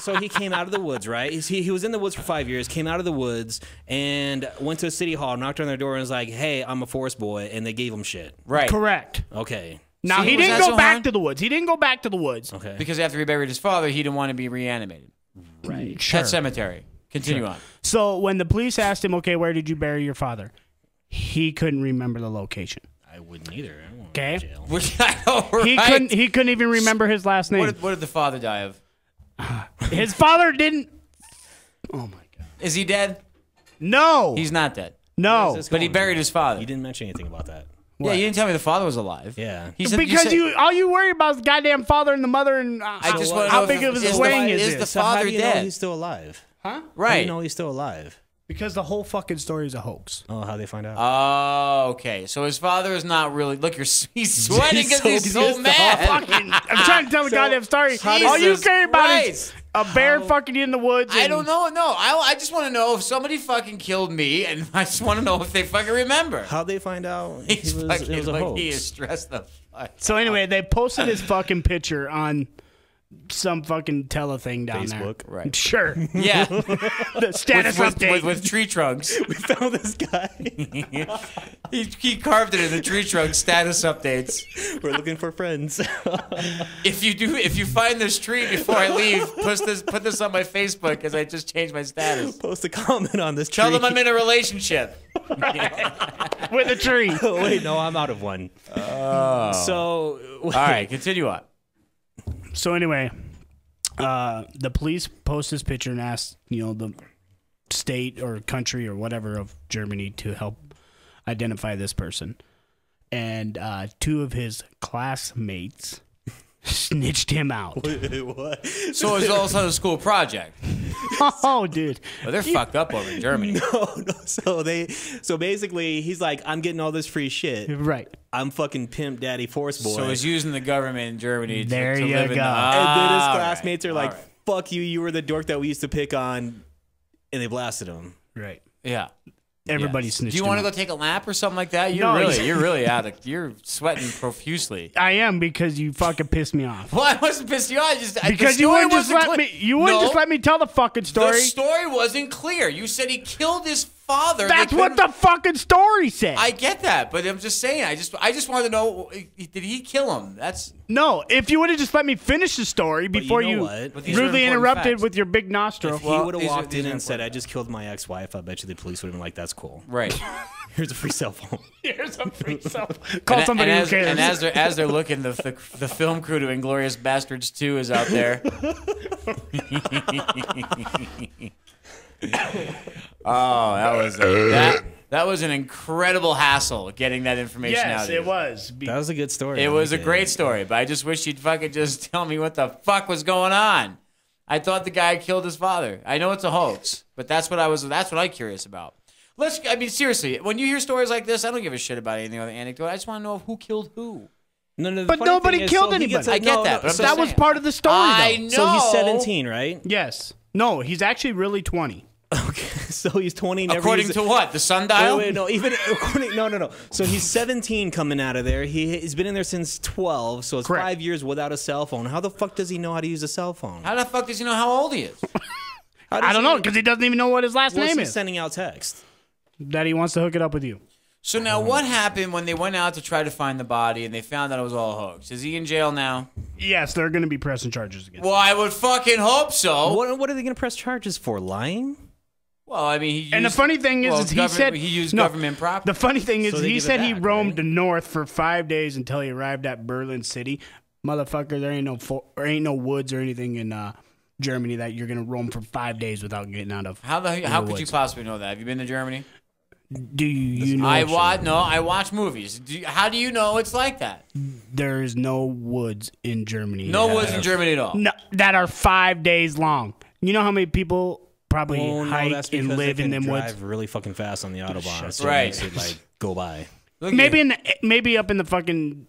So he came out of the woods, right? He was in the woods for 5 years, came out of the woods, and went to a city hall, knocked on their door, and was like, hey, I'm a forest boy, and they gave him shit. Right. Correct. Okay. Now, See, he was didn't that go so back hard? to the woods. He didn't go back to the woods. Okay. Because after he buried his father, he didn't want to be reanimated. Right. Sure. Pet Cemetery. Continue on. So when the police asked him, okay, where did you bury your father? He couldn't remember the location. I wouldn't either. I don't want Okay. to go to jail. Which I know, right? He couldn't even remember his last name. What did the father die of? His father didn't. Oh my god. Is he dead? No. He's not dead. No. This But he going? buried his father. You didn't mention anything about that. Yeah, you didn't tell me the father was alive. Yeah. He said, Because said- all you worry about is the goddamn father and the mother and I just want to how know big if of is his the- wang is is the this? So how father do you know dead? he's still alive? Huh? How do Right. you know he's still alive? Because the whole fucking story is a hoax. Oh, how they find out? Oh, okay. So his father is not really. Look, he's sweating because he's so pissed mad. I'm trying to tell the goddamn story. All you Jesus care about is Christ. a bear fucking you in the woods. I and- don't know. No, I just want to know if somebody fucking killed me, and I just want to know if they fucking remember. How'd they find out He's it fucking was a like, hoax? he is stressed the fuck. So anyway, they posted his fucking picture on some fucking thing down Facebook. there. Right. Sure. Yeah, The status update. with tree trunks. We found this guy. he carved it in the tree trunk status updates. We're looking for friends. If you find this tree before I leave, put this on my Facebook because I just changed my status. Post a comment on this Tell tree. them I'm in a relationship. With a tree. Oh, wait, no, I'm out of one. So, All right, continue on. So anyway, the police post this picture and asked, the state or country or whatever of Germany to help identify this person. And 2 of his classmates snitched him out. what? So it's also a school project. Oh, dude. Well, they're fucked up over in Germany. No. So basically, he's like, I'm getting all this free shit. Right. I'm fucking pimp daddy force boy. So he's using the government in Germany There to you live in go. the... And then his All classmates right, are like, all right. fuck you, you were the dork that we used to pick on. And they blasted him. Right. Yeah. Everybody Yes. snitched Do you him want to out. go take a lap or something like that? No, You're really out of... You're sweating profusely. I am because you fucking pissed me off. Well, I wasn't pissed you off. Because you wouldn't just let me. You wouldn't just let me tell the fucking The story. story wasn't clear. You said he killed his father. That's They what couldn't- the fucking story said. I get that, but I'm just saying. I just wanted to know: did he kill him? That's No, if you would have just let me finish the story before you know you what? But these are rudely important interrupted facts. with your big nostril. If he Well, would have these are- walked these in are and said, I important just killed my ex-wife, I bet you the police would have been like, that's cool. right. Here's a free cell phone. Here's a free cell. Call somebody and who as, cares. And as they're looking, the film crew to Inglourious Bastards 2 is out there. Oh, that was an incredible hassle getting that information out. yes, it was. That was a good story. It I was a liked great story, but I just wish you'd fucking just tell me what the fuck was going on. I thought the guy killed his father. I know it's a hoax, but that's what I'm curious about. Seriously, when you hear stories like this, I don't give a shit about anything other anecdote. I just want to know who killed who. No, the But funny nobody thing is, killed so he anybody. gets a- I get no, that, but I'm so that just was saying. part of the story, I though. know. So he's 17, right? Yes. No, he's actually really 20. Okay, so he's 20. According to what? The sundial? Wait, no, even according. No. So he's 17 coming out of there. He's been in there since 12. So it's Correct. 5 years without a cell phone. How the fuck does he know how to use a cell phone? How the fuck does he know how old he is? I don't know, because he doesn't even know what his last name He's is. sending out text. That he wants to hook it up with you. So now what happened when they went out to try to find the body and they found out it was all a hoax? Is he in jail now? Yes, they're going to be pressing charges against Well, I would fucking hope so. What are they going to press charges for? Lying? Well, I mean, he used, And the funny thing is he said he used government property. The funny thing is So they he give it said he back, roamed right? north for 5 days until he arrived at Berlin City. Motherfucker, there ain't no woods or anything in Germany that you're gonna roam for 5 days without getting out of. How could woods. you possibly know that? Have you been to Germany? Do you know? I watch movies. How do you know it's like that? There's no woods in Germany. No woods in Germany at all. No, that are 5 days long. You know how many people probably hike and live in them woods? Drive really fucking fast on the autobahn. So Right. it makes it, like, go by. Maybe up in the fucking.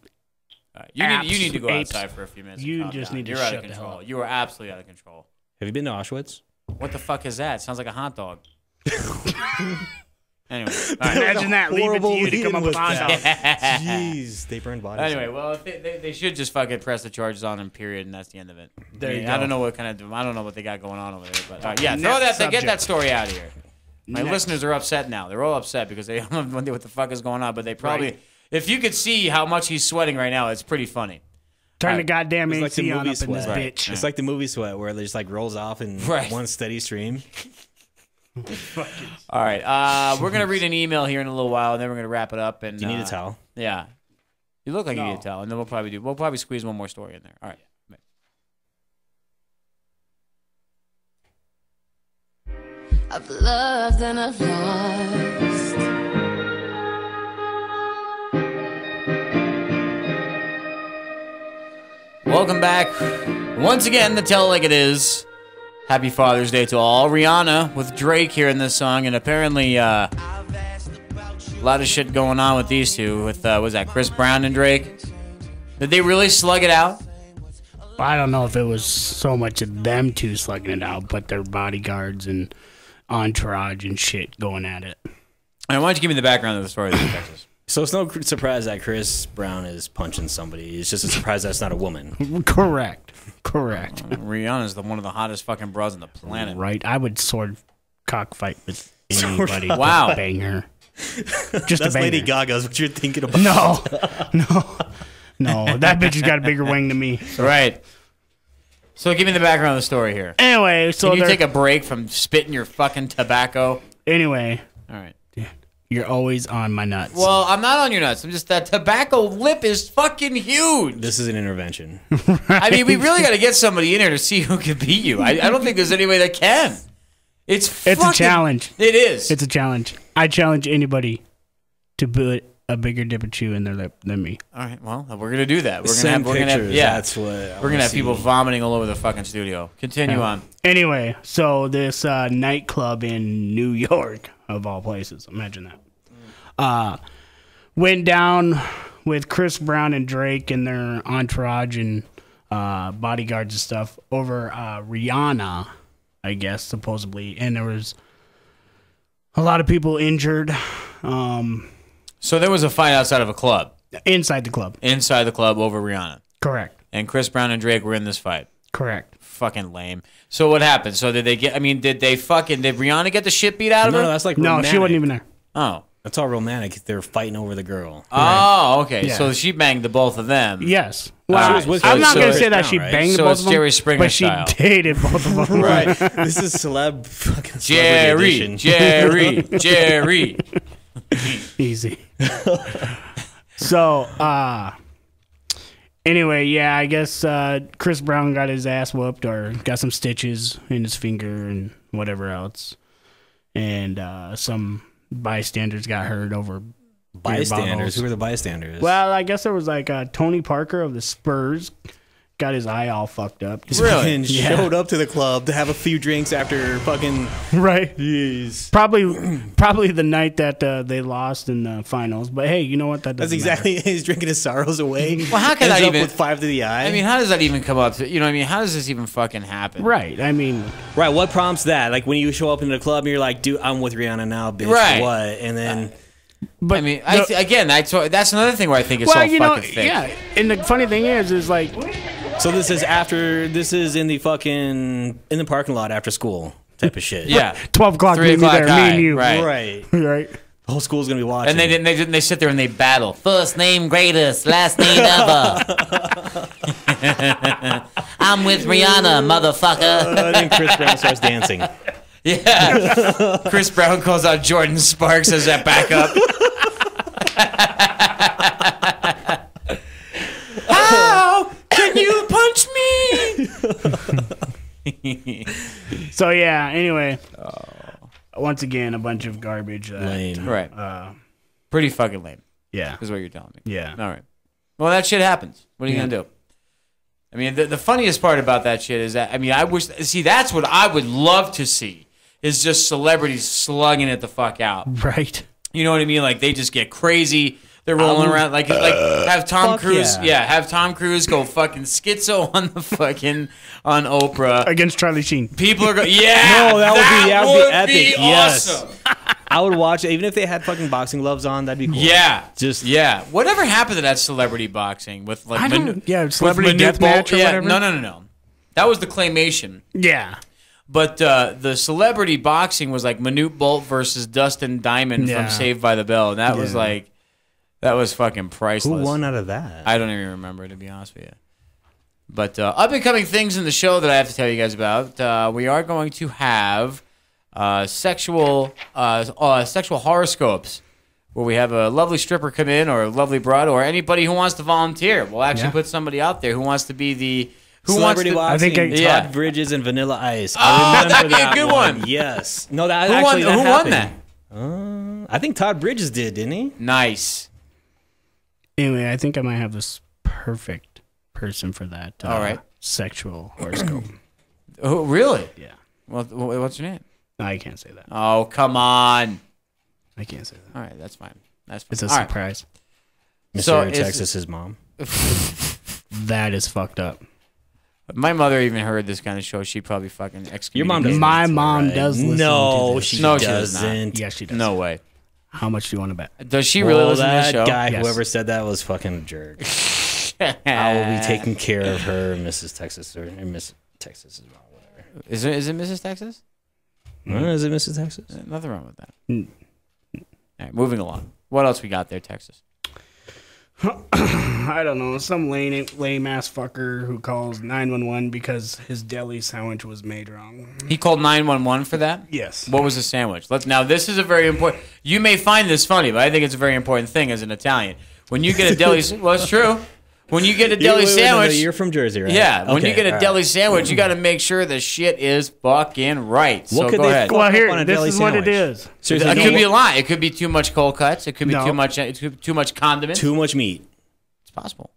Right. You need to go apes. outside for a few minutes. You and calm just down. need to You're out shut of the control. hell up. You are absolutely out of control. Have you been to Auschwitz? What the fuck is that? Sounds like a hot dog. Anyway, all right. Imagine that. Leave it to you to come up with hot dogs. Jeez, they burned bodies. Anyway, well, they should just fucking press the charges on him, period, and that's the end of it. There you I go. don't know what they got going on over there, but yeah, Next get subject. that story out of here. My Next. listeners are upset now. They're all upset because they don't know what the fuck is going on, but they probably, Right. if you could see how much he's sweating right now, it's pretty funny. Turn the goddamn It's like the AC on movie up in this Sweat. bitch. It's like the movie Sweat, where it just like rolls off in Right. one steady stream. All right, we're gonna read an email here in a little while, and then we're gonna wrap it up. And Do you need a towel? Yeah, you look like you No. need a towel, and then we'll probably squeeze one more story in there. All right. I've loved and I've lost. Welcome back once again to Tell It Like It Is. Happy Father's Day to all. Rihanna with Drake here in this song, and apparently a lot of shit going on with these two. With was that Chris Brown and Drake? Did they really slug it out? I don't know if it was so much of them two slugging it out, but their bodyguards and entourage and shit going at it. And why don't you give me the background of the story, Texas? So it's no surprise that Chris Brown is punching somebody. It's just a surprise that it's not a woman. Correct. Rihanna's one of the hottest fucking bras on the planet. Right. I would sword cockfight with anybody. Wow. To bang her. Just to That's bang Lady her. Gaga's what you're thinking about. No. That bitch has got a bigger wing than me. Right. So give me the background of the story here. Anyway, so Can you they're- take a break from spitting your fucking tobacco? Anyway, All right. you're always on my nuts. Well, I'm not on your nuts. I'm just that tobacco lip is fucking huge. This is an intervention. I mean, we really got to get somebody in here to see who can beat you. I don't think there's anybody that can. It's a challenge. It is. It's a challenge. I challenge anybody to put a bigger dip of chew in their lip than me. All right. Well, we're gonna do that. We're Send gonna have. pictures. Yeah. That's what We're gonna have people vomiting all over the fucking studio. Continue on. Anyway, so this nightclub in New York, of all places, imagine that, went down with Chris Brown and Drake and their entourage and bodyguards and stuff over Rihanna, I guess, supposedly. And there was a lot of people injured So there was a fight outside of a club. inside the club. Inside the club over Rihanna. Correct. And Chris Brown and Drake were in this fight. Correct. Fucking lame. So what happened? So did Rihanna get the shit beat out of her? No, that's like No, romantic. she wasn't even there. Oh. That's all romantic. They're fighting over the girl. Oh, okay. Yeah. So she banged the both of them. Yes. Well, She was with I'm not Chris going to say that Brown, she right? banged So both it's of them, Jerry Springer but she style. dated both of them. Right. This is celeb fucking celebrity edition. Jerry. Easy. So, anyway, yeah, I guess Chris Brown got his ass whooped or got some stitches in his finger and whatever else. And some bystanders got hurt over beer Bystanders? bottles. Who are the bystanders? Well, I guess there was like Tony Parker of the Spurs got his eye all fucked up. Just fucking showed up to the club to have a few drinks after fucking right. Jeez. Probably the night that they lost in the finals. But hey, you know what? That's exactly. He's drinking his sorrows away. Well, how can that even with 5 to the eye? I mean, how does that even come up? You know what I mean? How does this even fucking happen? Right. I mean, right. What prompts that? Like when you show up in the club and you're like, dude, I'm with Rihanna now, bitch. Right. What? And then. But I mean, that's another thing where I think it's all fucking fake. Yeah, and the funny thing is like, so this is in the parking lot after school type of shit. Yeah, 12 o'clock, 3 o'clock, me and you, right. The whole school's gonna be watching, and they sit there and they battle. First name greatest, last name ever. I'm with Rihanna, motherfucker. Then Chris Brown starts dancing. Yeah, Chris Brown calls out Jordan Sparks as that backup. How can you punch me? So yeah. Anyway, once again, a bunch of garbage. Lame. Right. Pretty fucking lame. Yeah, is what you're telling me. Yeah. All right. Well, that shit happens. What are you gonna do? I mean, the funniest part about that shit is that that's what I would love to see. Is just celebrities slugging it the fuck out. Right. You know what I mean? Like, they just get crazy. They're rolling around. Like have Tom Cruise. Yeah, have Tom Cruise go fucking schizo on on Oprah. Against Charlie Sheen. People are going, yeah. No, that would be epic. Be yes. Awesome. I would watch it. Even if they had fucking boxing gloves on, that'd be cool. Yeah. Whatever happened to that celebrity boxing with like celebrity deathmatch or whatever? No. That was the claymation. Yeah. But the celebrity boxing was like Manute Bolt versus Dustin Diamond from Saved by the Bell. And that was like, that was fucking priceless. Who won out of that? I don't even remember, to be honest with you. But up and coming things in the show that I have to tell you guys about, we are going to have sexual horoscopes, where we have a lovely stripper come in, or a lovely broad, or anybody who wants to volunteer. We'll actually put somebody out there who wants to be the... Celebrity boxing, Todd Bridges and Vanilla Ice. I remember that'd be a good one. Yes. No, that who won that? I think Todd Bridges did, didn't he? Nice. Anyway, I think I might have this perfect person for that. All right. Sexual horoscope. Oh, really? Yeah. Well, what's your name? No, I can't say that. Oh, come on. I can't say that. All right, that's fine. It's a surprise. Mr. Texas's mom. That is fucked up. My mother even heard this kind of show. She probably fucking excommunicated. Your mom doesn't. My mom does listen to this. She doesn't. Yes, she does. No way. How much do you want to bet? Does she really listen to the show? That guy, whoever said that, was fucking a jerk. I will be taking care of her, Mrs. Texas, or Miss Texas as well, whatever. Is it Mrs. Texas? Is it Mrs. Texas? Nothing wrong with that. All right, moving along. What else we got there, Texas? I don't know. Some lame ass fucker who calls 911 because his deli sandwich was made wrong. He called 911 for that? Yes. What was the sandwich? Now, this is a very important... You may find this funny, but I think it's a very important thing as an Italian. When you get a deli... Well, it's true. When you get a deli sandwich... You're from Jersey, right? Yeah. When you get a deli sandwich, you got to make sure the shit is fucking right. So go ahead. Well, here, this is what it is. It could be a lot. It could be too much cold cuts. It could be too much condiment. Too much meat. It's possible.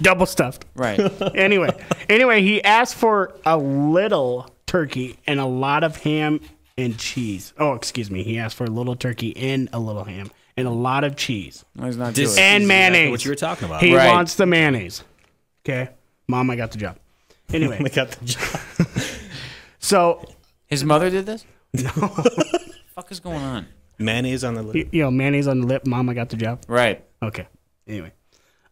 Double stuffed. Right. Anyway, he asked for a little turkey and a lot of ham and cheese. Oh, excuse me. He asked for a little turkey and a little ham and a lot of cheese. No, he's not doing it. And mayonnaise. What you were talking about. He wants the mayonnaise. Okay. Mom, I got the job. Anyway. I got the job. So. His mother did this? No. What the fuck is going on? Mayonnaise on the lip. Mayonnaise on the lip. Mom, I got the job. Right. Okay. Anyway.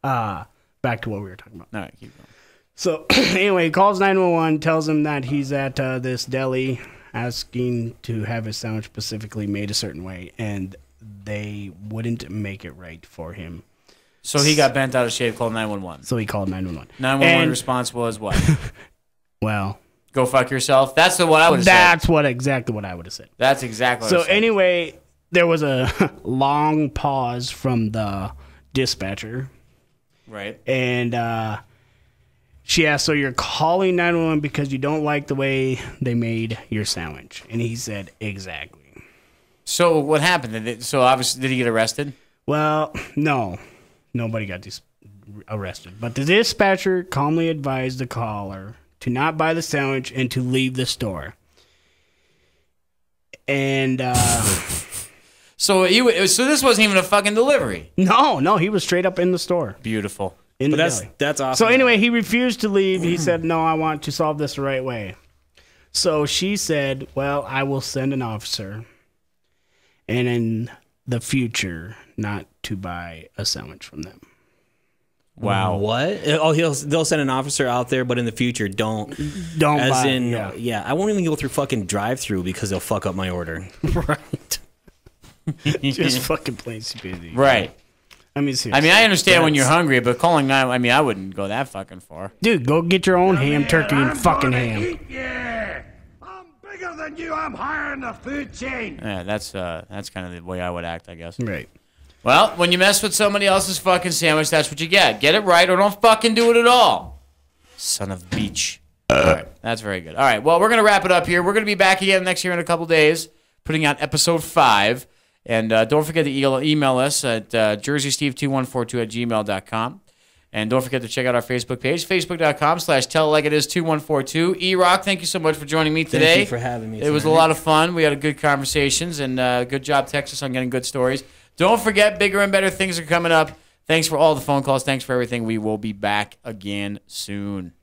Back to what we were talking about. All right, keep going. So, anyway, he calls 911, tells him that he's at this deli asking to have his sandwich specifically made a certain way, and they wouldn't make it right for him. So he got bent out of shape, called 911. So he called 911. 911 response was what? Well, go fuck yourself. That's what I would have said. That's exactly what I would have said. That's exactly what I would have said. Anyway, there was a long pause from the dispatcher. Right. And she asked, so you're calling 911 because you don't like the way they made your sandwich? And he said, exactly. So what happened? So obviously, did he get arrested? Well, no. Nobody got arrested. But the dispatcher calmly advised the caller to not buy the sandwich and to leave the store. And so this wasn't even a fucking delivery. No, he was straight up in the store. Beautiful. That's awesome. So anyway, he refused to leave. He said, "No, I want to solve this the right way." So she said, "Well, I will send an officer, and in the future, not to buy a sandwich from them." Wow. What? Oh, they'll send an officer out there, but in the future, don't as buy. In, yeah, I won't even go through fucking drive-through because they'll fuck up my order. Right. Just fucking plain stupidity. Right. I mean, I understand when you're hungry, but calling 911, I wouldn't go that fucking far. Dude, go get your own ham, turkey, and fucking ham. Yeah, I'm bigger than you. I'm higher in the food chain. Yeah, that's kind of the way I would act, I guess. Right. Well, when you mess with somebody else's fucking sandwich, that's what you get. Get it right or don't fucking do it at all. Son of a beach. All right, that's very good. All right, well, we're going to wrap it up here. We're going to be back again next year in a couple days, putting out episode 5. And don't forget to email us at jerseysteve2142@gmail.com. And don't forget to check out our Facebook page, facebook.com/tellitelikeItis2142. EROCK, thank you so much for joining me today. Thank you for having me. It was a lot of fun. We had a good conversations, and good job, Texas, on getting good stories. Don't forget, bigger and better things are coming up. Thanks for all the phone calls. Thanks for everything. We will be back again soon.